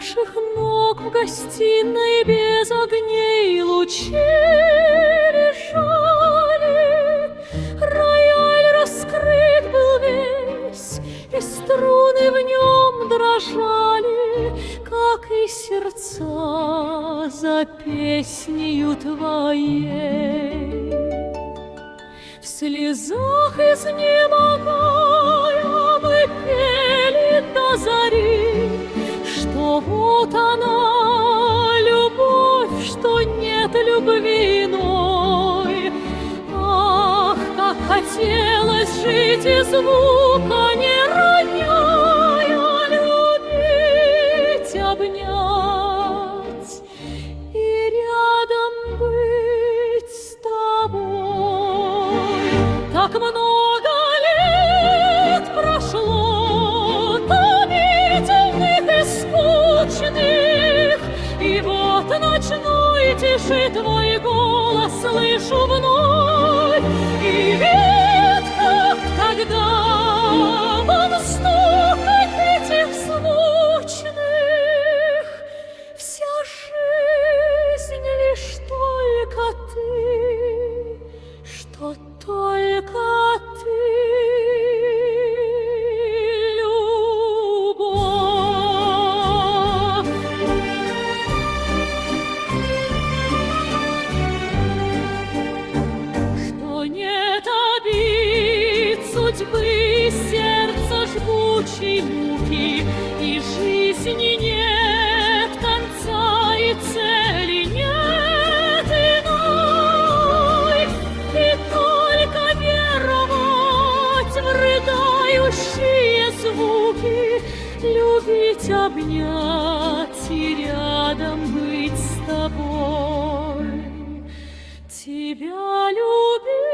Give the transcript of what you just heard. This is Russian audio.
наших ног в гостиной без огней лучи лежали. Рояль раскрыт был весь, и струны в нем дрожали, как и сердца за песнею твоей. В слезах изнемогая мы пели до зари, что вот она, любовь, что нет любви иной. Ах, как хотелось жить и звука не роняя, любить, обнять и рядом быть с тобой. Так много лет прошло, томительных и скучных, и вот ночной тиши твой голос слышу вновь, и ведь как тогда во вздохах этих звучных вся жизнь лишь только ты, что только ты, любовь. Что нет обид судьбы, сердца жгучей муки, и жизни нет конца, и цели нет иной, и только веровать в рыдающие звуки, любить, обнять и рядом быть с тобой, тебя любить.